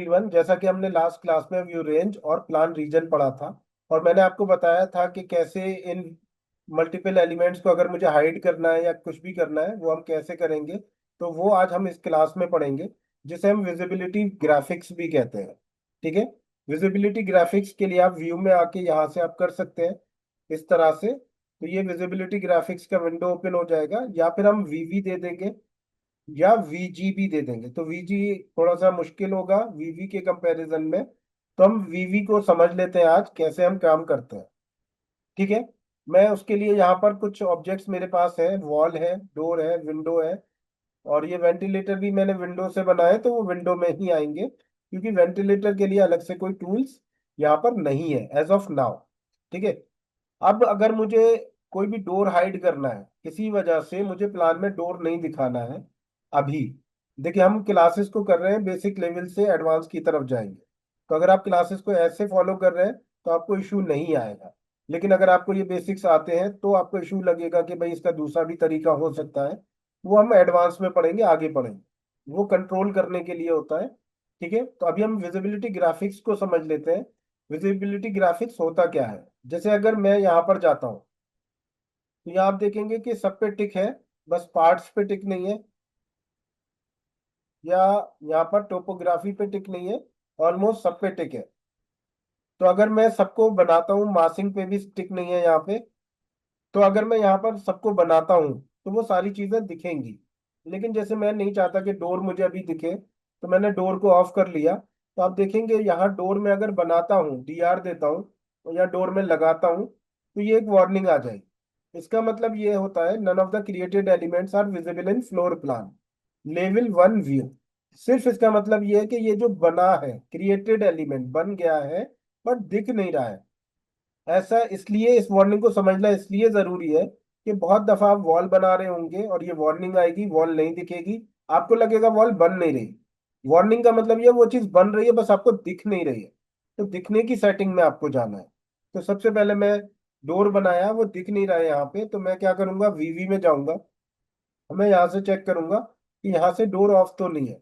Everyone, जैसा कि हमने लास्ट क्लास में व्यू रेंज और प्लान रीजन पढ़ा था और मैंने आपको बताया था कि कैसे इन मल्टीपल एलिमेंट्स को अगर मुझे हाइड करना है या कुछ भी करना है वो हम कैसे करेंगे। तो वो आज हम इस क्लास में पढ़ेंगे, जिसे हम विजिबिलिटी ग्राफिक्स भी कहते हैं। ठीक है। विजिबिलिटी ग्राफिक्स के लिए आप व्यू में आके यहाँ से आप कर सकते हैं इस तरह से। तो ये विजिबिलिटी ग्राफिक्स का विंडो ओपन हो जाएगा, या फिर हम वीवी दे देंगे या वीजी भी दे देंगे। तो वीजी थोड़ा सा मुश्किल होगा वीवी के कंपैरिजन में, तो हम वीवी को समझ लेते हैं आज कैसे हम काम करते हैं। ठीक है। मैं उसके लिए यहाँ पर कुछ ऑब्जेक्ट्स मेरे पास है, वॉल है, डोर है, विंडो है, और ये वेंटिलेटर भी मैंने विंडो से बनाया है, तो वो विंडो में ही आएंगे क्योंकि वेंटिलेटर के लिए अलग से कोई टूल्स यहाँ पर नहीं है एज ऑफ नाउ। ठीक है। अब अगर मुझे कोई भी डोर हाइड करना है, किसी वजह से मुझे प्लान में डोर नहीं दिखाना है अभी। देखिए, हम क्लासेस को कर रहे हैं बेसिक लेवल से एडवांस की तरफ जाएंगे। तो अगर आप क्लासेस को ऐसे फॉलो कर रहे हैं तो आपको इशू नहीं आएगा। लेकिन अगर आपको ये बेसिक्स आते हैं तो आपको इशू लगेगा कि भाई इसका दूसरा भी तरीका हो सकता है। वो हम एडवांस में पढ़ेंगे, आगे पढ़ेंगे। वो कंट्रोल करने के लिए होता है। ठीक है। तो अभी हम विजिबिलिटी ग्राफिक्स को समझ लेते हैं। विजिबिलिटी ग्राफिक्स होता क्या है। जैसे अगर मैं यहाँ पर जाता हूँ तो यहाँ आप देखेंगे कि सब पे टिक है, बस पार्ट्स पे टिक नहीं है, या यहाँ पर टोपोग्राफी पे टिक नहीं है, ऑलमोस्ट सब पे टिक है। तो अगर मैं सबको बनाता हूँ, मासिंग पे भी टिक नहीं है यहाँ पे। तो अगर मैं यहाँ पर सबको बनाता हूँ तो वो सारी चीजें दिखेंगी। लेकिन जैसे मैं नहीं चाहता कि डोर मुझे अभी दिखे, तो मैंने डोर को ऑफ कर लिया। तो आप देखेंगे यहाँ डोर में अगर बनाता हूँ, डीआर देता हूँ या डोर में लगाता हूँ, तो ये एक वार्निंग आ जाएगी। इसका मतलब ये होता है none of the created elements are visible in floor plan level one view. सिर्फ इसका मतलब ये है कि ये जो बना है, क्रिएटेड एलिमेंट बन गया है, बट दिख नहीं रहा है। ऐसा इसलिए इस वार्निंग को समझना इसलिए जरूरी है कि बहुत दफा आप वॉल बना रहे होंगे और ये वार्निंग आएगी, वॉल नहीं दिखेगी, आपको लगेगा वॉल बन नहीं रही। वार्निंग का मतलब ये वो चीज बन रही है, बस आपको दिख नहीं रही है। तो दिखने की सेटिंग में आपको जाना है। तो सबसे पहले मैं डोर बनाया, वो दिख नहीं रहा है यहाँ पे, तो मैं क्या करूंगा, वीवी में जाऊंगा। मैं यहाँ से चेक करूंगा कि यहाँ से डोर ऑफ तो नहीं है।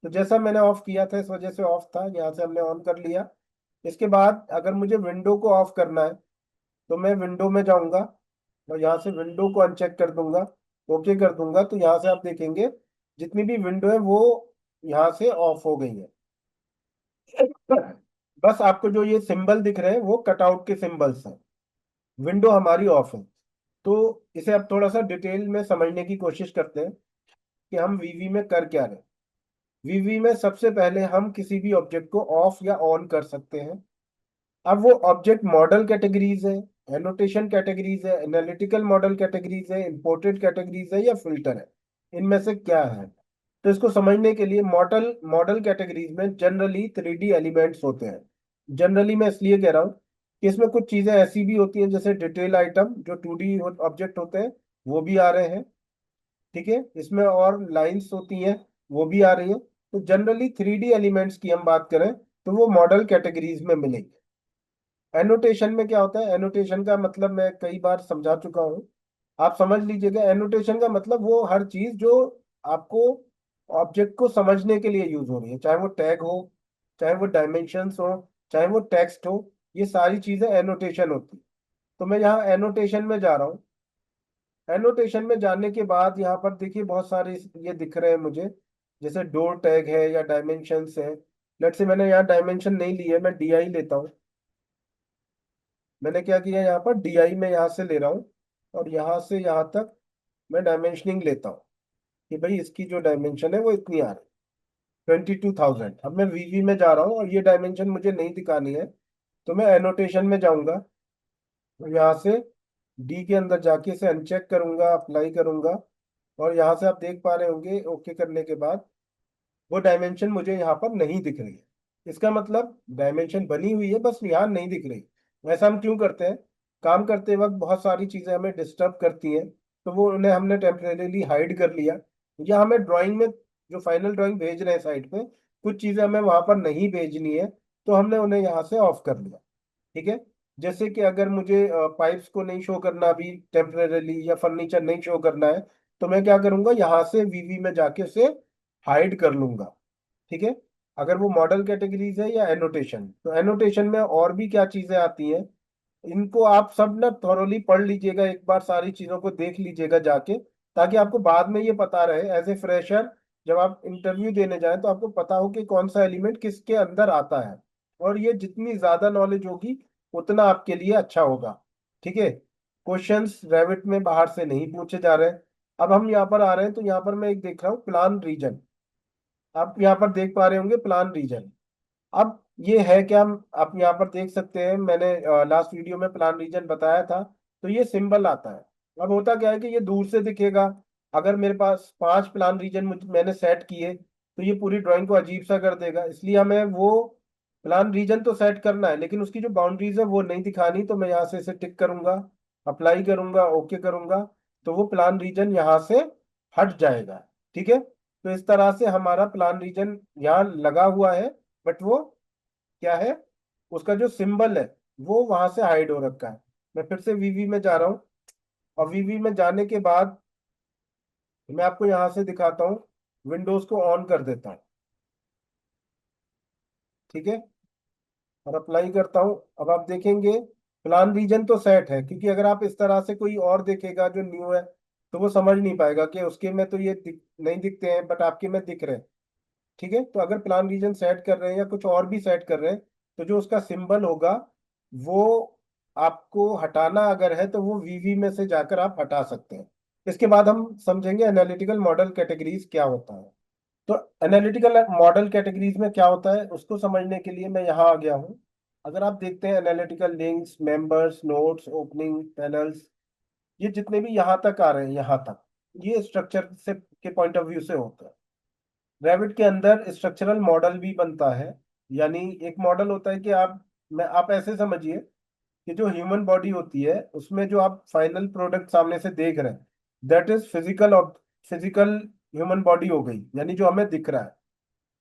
तो जैसा मैंने ऑफ किया था इस वजह से ऑफ था, यहाँ से हमने ऑन कर लिया। इसके बाद अगर मुझे विंडो को ऑफ करना है तो मैं विंडो में जाऊंगा और यहाँ से विंडो को अनचेक कर दूंगा, ओके कर दूंगा। तो यहाँ से आप देखेंगे जितनी भी विंडो है वो यहाँ से ऑफ हो गई है। बस आपको जो ये सिंबल दिख रहे हैं वो कटआउट के सिंबल्स हैं। विंडो हमारी ऑफ है। तो इसे अब थोड़ा सा डिटेल में समझने की कोशिश करते हैं कि हम वीवी में कर क्या रहे हैं। वीवी में सबसे पहले हम किसी भी ऑब्जेक्ट को ऑफ या ऑन कर सकते हैं। अब वो ऑब्जेक्ट मॉडल कैटेगरीज है, एनोटेशन कैटेगरीज है, एनालिटिकल मॉडल कैटेगरीज है, इंपोर्टेड कैटेगरीज है, या फिल्टर है, इनमें से क्या है। तो इसको समझने के लिए मॉडल मॉडल कैटेगरीज में जनरली 3D एलिमेंट्स होते हैं। जनरली मैं इसलिए कह रहा हूँ कि इसमें कुछ चीजें ऐसी भी होती हैं जैसे डिटेल आइटम, जो 2D ऑब्जेक्ट होते हैं, वो भी आ रहे हैं। ठीक है। इसमें और लाइंस होती हैं, वो भी आ रही हैं। तो जनरली 3D एलिमेंट्स की हम बात करें तो वो मॉडल कैटेगरीज में मिलेंगे। एनोटेशन में क्या होता है, एनोटेशन का मतलब मैं कई बार समझा चुका हूँ, आप समझ लीजिएगा। एनोटेशन का मतलब वो हर चीज जो आपको ऑब्जेक्ट को समझने के लिए यूज हो रही है, चाहे वो टैग हो, चाहे वो डायमेंशंस हो, चाहे वो टेक्स्ट हो, ये सारी चीजें एनोटेशन होती है। तो मैं यहाँ एनोटेशन में जा रहा हूँ। एनोटेशन में जाने के बाद यहाँ पर देखिए बहुत सारे ये दिख रहे हैं मुझे, जैसे डोर टैग है या डायमेंशंस है। लेट्स से मैंने यहाँ डायमेंशन नहीं ली है, मैं डीआई लेता हूँ। मैंने क्या किया, यहाँ पर डीआई में यहाँ से ले रहा हूँ और यहाँ से यहाँ तक मैं डायमेंशनिंग लेता हूँ कि भाई इसकी जो डायमेंशन है वो इतनी आ रही, 22,000। अब मैं वीवी में जा रहा हूँ और ये डायमेंशन मुझे नहीं दिखानी है, तो मैं एनोटेशन में जाऊंगा और यहाँ से डी के अंदर जाके इसे अनचेक करूंगा, अप्लाई करूंगा। और यहाँ से आप देख पा रहे होंगे ओके करने के बाद वो डायमेंशन मुझे यहाँ पर नहीं दिख रही है। इसका मतलब डायमेंशन बनी हुई है, बस यहाँ नहीं दिख रही। ऐसा हम क्यों करते हैं, काम करते वक्त बहुत सारी चीजें हमें डिस्टर्ब करती हैं, तो वो उन्हें हमने टेम्परेली हाइड कर लिया। या हमें ड्राइंग में जो फाइनल ड्राइंग भेज रहे हैं साइड पे, कुछ चीजें हमें वहां पर नहीं भेजनी है, तो हमने उन्हें यहाँ से ऑफ कर लिया। ठीक है। जैसे कि अगर मुझे पाइप्स को नहीं शो करना अभी टेम्परेली, या फर्नीचर नहीं शो करना है, तो मैं क्या करूंगा, यहाँ से वीवी में जाके उसे हाइड कर लूंगा। ठीक है। अगर वो मॉडल कैटेगरीज है या एनोटेशन, तो एनोटेशन में और भी क्या चीजें आती हैं, इनको आप सब ना थॉरोली पढ़ लीजिएगा, एक बार सारी चीजों को देख लीजिएगा जाके, ताकि आपको बाद में ये पता रहे एज ए फ्रेशर, जब आप इंटरव्यू देने जाएं तो आपको पता हो कि कौन सा एलिमेंट किसके अंदर आता है। और ये जितनी ज्यादा नॉलेज होगी उतना आपके लिए अच्छा होगा। ठीक है। क्वेश्चंस रेविट में बाहर से नहीं पूछे जा रहे हैं। अब हम यहाँ पर आ रहे हैं, तो यहाँ पर मैं एक देख रहा हूँ प्लान रीजन। आप यहाँ पर देख पा रहे होंगे प्लान रीजन। अब ये है क्या, आप यहाँ पर देख सकते हैं, मैंने लास्ट वीडियो में प्लान रीजन बताया था। तो ये सिंबल आता है। अब होता क्या है कि ये दूर से दिखेगा। अगर मेरे पास 5 प्लान रीजन मैंने सेट किए, तो ये पूरी ड्राइंग को अजीब सा कर देगा। इसलिए हमें वो प्लान रीजन तो सेट करना है, लेकिन उसकी जो बाउंड्रीज है वो नहीं दिखानी। तो मैं यहाँ से इसे टिक करूंगा, अप्लाई करूंगा, ओके करूंगा, तो वो प्लान रीजन यहाँ से हट जाएगा। ठीक है। तो इस तरह से हमारा प्लान रीजन यहाँ लगा हुआ है, बट वो क्या है, उसका जो सिंबल है वो वहां से हाइड हो रखा है। मैं फिर से वीवी में जा रहा हूँ, और वीवी में जाने के बाद मैं आपको यहां से दिखाता हूँ, विंडोज को ऑन कर देता हूँ। ठीक है। और अप्लाई करता हूँ। अब आप देखेंगे प्लान रीजन तो सेट है, क्योंकि अगर आप इस तरह से कोई और देखेगा जो न्यू है, तो वो समझ नहीं पाएगा कि उसके में तो ये नहीं दिखते हैं, बट आपके में दिख रहे हैं। ठीक है। तो अगर प्लान रीजन सेट कर रहे हैं या कुछ और भी सेट कर रहे हैं, तो जो उसका सिंबल होगा वो आपको हटाना अगर है, तो वो वीवी में से जाकर आप हटा सकते हैं। इसके बाद हम समझेंगे एनालिटिकल मॉडल कैटेगरीज क्या होता है। तो एनालिटिकल मॉडल कैटेगरीज में क्या होता है उसको समझने के लिए मैं यहाँ आ गया हूँ। अगर आप देखते हैं analytical links, members, nodes, opening panels, ये जितने भी यहाँ तक आ रहे हैं, यहाँ तक ये स्ट्रक्चर से के पॉइंट ऑफ व्यू से होता है। रैबिट के अंदर स्ट्रक्चरल मॉडल भी बनता है। यानी एक मॉडल होता है कि आप ऐसे समझिए कि जो ह्यूमन बॉडी होती है उसमें जो आप फाइनल प्रोडक्ट सामने से देख रहे हैं, that is physical, physical human body हो गई, यानी जो हमें दिख रहा है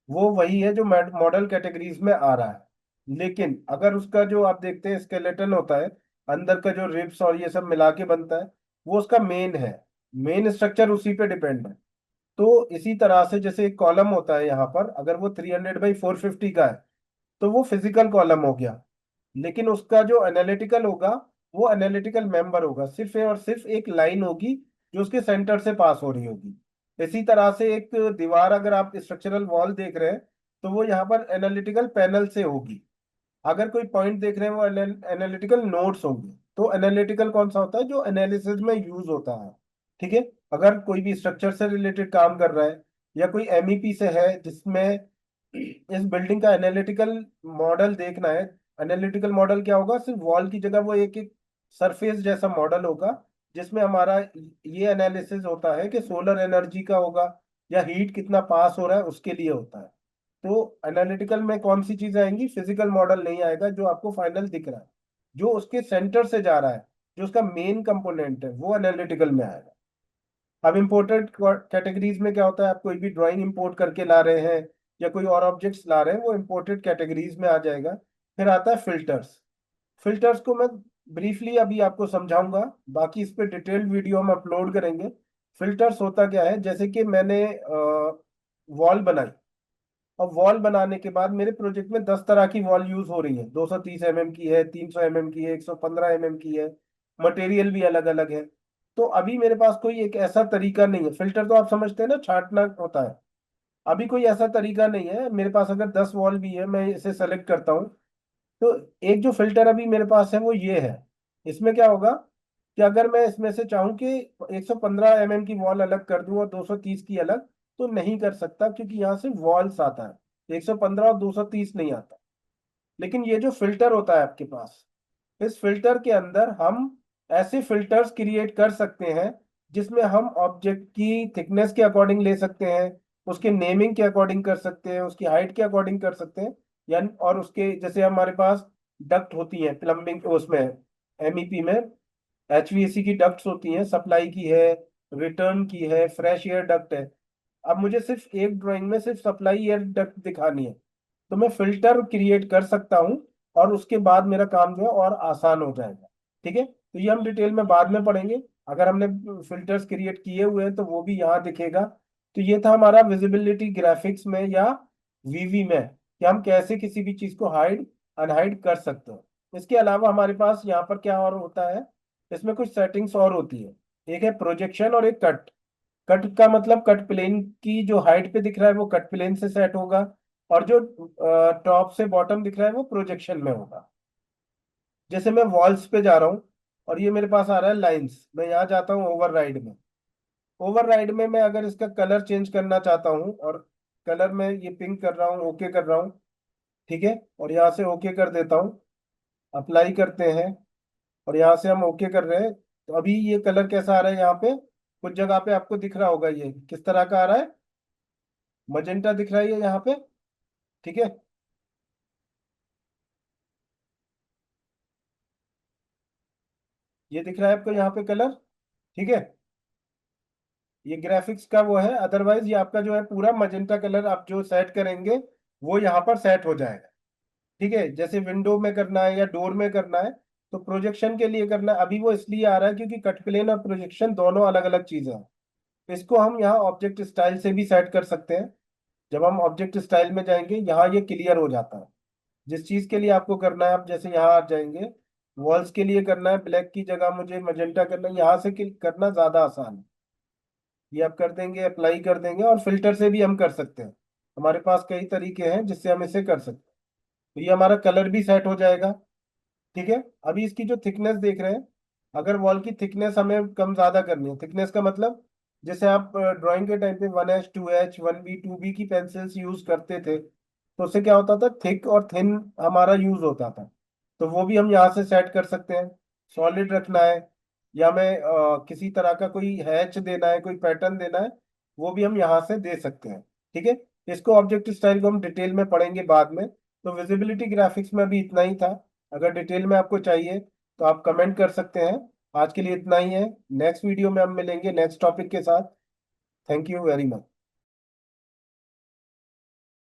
वो वही है जो मॉडल कैटेगरीज में आ रहा है। लेकिन अगर उसका जो आप देखते हैं स्केलेटन होता है, अंदर का जो रिब्स और ये सब मिला के बनता है, वो उसका मेन है। मेन स्ट्रक्चर उसी पे डिपेंड है। तो इसी तरह से जैसे एक कॉलम होता है यहाँ पर, अगर वो 300/450 का है, तो वो फिजिकल कॉलम हो गया। लेकिन उसका जो एनालिटिकल होगा, वो एनालिटिकल मेंबर होगा, सिर्फ और सिर्फ एक लाइन होगी जो उसके सेंटर से पास हो रही होगी। इसी तरह से एक दीवार, अगर आप स्ट्रक्चरल वॉल देख रहे हैं, तो वो यहाँ पर एनालिटिकल पैनल से होगी। अगर कोई पॉइंट देख रहे हैं वो एनालिटिकल नोड्स होंगे। तो एनालिटिकल कौन सा होता है, जो एनालिसिस में यूज होता है। ठीक है। अगर कोई भी स्ट्रक्चर से रिलेटेड काम कर रहा है, या कोई एमईपी से है जिसमें इस बिल्डिंग का एनालिटिकल मॉडल देखना है। एनालिटिकल मॉडल क्या होगा, सिर्फ वॉल की जगह वो एक एक सरफेस जैसा मॉडल होगा, जिसमें हमारा ये एनालिसिस होता है कि सोलर एनर्जी का होगा, या हीट कितना पास हो रहा है उसके लिए होता है। तो एनालिटिकल में कौन सी चीज आएंगी, फिजिकल मॉडल नहीं आएगा जो आपको फाइनल दिख रहा है। जो उसके सेंटर से जा रहा है, जो उसका मेन कंपोनेंट है, वो एनालिटिकल में आएगा। अब इम्पोर्टेड कैटेगरीज में क्या होता है, आप कोई भी ड्राइंग इंपोर्ट करके ला रहे हैं, या कोई और ऑब्जेक्ट्स ला रहे हैं, वो इम्पोर्टेड कैटेगरीज में आ जाएगा। फिर आता है फिल्टर्स। फिल्टर्स को मैं ब्रीफली अभी आपको समझाऊंगा, बाकी इस पे डिटेल्ड वीडियो हम अपलोड करेंगे। फिल्टर्स होता क्या है, जैसे कि मैंने वॉल बनाई, और वॉल बनाने के बाद मेरे प्रोजेक्ट में 10 तरह की वॉल यूज हो रही है, 230 mm की है, 300 mm की है, 115 mm की है, मटेरियल भी अलग अलग है। तो अभी मेरे पास कोई एक ऐसा तरीका नहीं है, फिल्टर तो आप समझते हैं ना, छांटना होता है। अभी कोई ऐसा तरीका नहीं है मेरे पास। अगर 10 वॉल भी है, मैं इसे सेलेक्ट करता हूँ, तो एक जो फिल्टर अभी मेरे पास है वो ये है। इसमें क्या होगा कि अगर मैं इसमें से चाहूँ कि 115 mm की वॉल अलग कर दूं और 230 की अलग, तो नहीं कर सकता, क्योंकि यहाँ से वॉल्स आता है, 115 और 230 नहीं आता। लेकिन ये जो फिल्टर होता है आपके पास, इस फिल्टर के अंदर हम ऐसे फिल्टर्स क्रिएट कर सकते हैं जिसमें हम ऑब्जेक्ट की थिकनेस के अकॉर्डिंग ले सकते हैं, उसके नेमिंग के अकॉर्डिंग कर सकते हैं, उसकी हाइट के अकॉर्डिंग कर सकते हैं। यानी और उसके जैसे हमारे पास डक्ट होती है प्लम्बिंग, उसमें एमईपी में एचवीएसी की डक्ट्स होती हैं, सप्लाई की है, रिटर्न की है, फ्रेश एयर डक्ट है। अब मुझे सिर्फ एक ड्राइंग में सिर्फ सप्लाई एयर डक्ट दिखानी है, तो मैं फिल्टर क्रिएट कर सकता हूँ, और उसके बाद मेरा काम जो है और आसान हो जाएगा। ठीक है। तो ये हम डिटेल में बाद में पढ़ेंगे। अगर हमने फिल्टर्स क्रिएट किए हुए हैं तो वो भी यहाँ दिखेगा। तो ये था हमारा विजिबिलिटी ग्राफिक्स में, या वीवी में कि हम कैसे किसी भी चीज को हाइड अनहाइड कर सकते हैं। इसके अलावा हमारे पास यहाँ पर क्या और होता है, इसमें कुछ सेटिंग्स और होती है। एक है प्रोजेक्शन और एक कट। कट का मतलब कट प्लेन की जो हाइट पे दिख रहा है वो कट प्लेन से सेट होगा, और जो टॉप से बॉटम दिख रहा है वो प्रोजेक्शन में होगा। जैसे मैं वॉल्स पे जा रहा हूँ और ये मेरे पास आ रहा है लाइंस, मैं यहाँ जाता हूँ ओवरराइड में। ओवरराइड में मैं अगर इसका कलर चेंज करना चाहता हूँ, और कलर में ये पिंक कर रहा हूँ, ओके कर रहा हूँ, ठीक है, और यहाँ से ओके कर देता हूँ, अप्लाई करते हैं, और यहाँ से हम ओके कर रहे हैं। तो अभी ये कलर कैसा आ रहा है, यहाँ पे कुछ जगह पे आपको दिख रहा होगा ये किस तरह का आ रहा है, मजेंटा दिख रहा है ये यहाँ पे, ठीक है। ये दिख रहा है आपको यहाँ पे कलर, ठीक है। ये ग्राफिक्स का वो है, अदरवाइज ये आपका जो है पूरा मजेंटा कलर आप जो सेट करेंगे वो यहाँ पर सेट हो जाएगा, ठीक है। जैसे विंडो में करना है या डोर में करना है, तो प्रोजेक्शन के लिए करना है। अभी वो इसलिए आ रहा है क्योंकि कट प्लेन और प्रोजेक्शन दोनों अलग अलग चीजें हैं। इसको हम यहाँ ऑब्जेक्ट स्टाइल से भी सेट कर सकते हैं। जब हम ऑब्जेक्ट स्टाइल में जाएंगे यहाँ ये क्लियर हो जाता है। जिस चीज के लिए आपको करना है, आप जैसे यहाँ आ जाएंगे, वॉल्स के लिए करना है ब्लैक की जगह मुझे मजेंटा करना है, यहाँ से करना ज्यादा आसान है। ये आप कर देंगे, अप्लाई कर देंगे, और फिल्टर से भी हम कर सकते हैं। हमारे पास कई तरीके हैं जिससे हम इसे कर सकते हैं। तो ये हमारा कलर भी सेट हो जाएगा, ठीक है। अभी इसकी जो थिकनेस देख रहे हैं, अगर वॉल की थिकनेस हमें कम ज्यादा करनी है, थिकनेस का मतलब जैसे आप ड्राइंग के टाइम पे 1H 2H 1B 2B की पेंसिल्स यूज करते थे, तो उससे क्या होता था, थिक और थिन हमारा यूज होता था। तो वो भी हम यहाँ से सेट कर सकते हैं। सॉलिड रखना है, या मैं किसी तरह का कोई हैच देना है, कोई पैटर्न देना है, वो भी हम यहाँ से दे सकते हैं, ठीक है। इसको ऑब्जेक्ट स्टाइल को हम डिटेल में पढ़ेंगे बाद में। तो विजिबिलिटी ग्राफिक्स में भी इतना ही था। अगर डिटेल में आपको चाहिए तो आप कमेंट कर सकते हैं। आज के लिए इतना ही है। नेक्स्ट वीडियो में हम मिलेंगे नेक्स्ट टॉपिक के साथ। Thank you very much.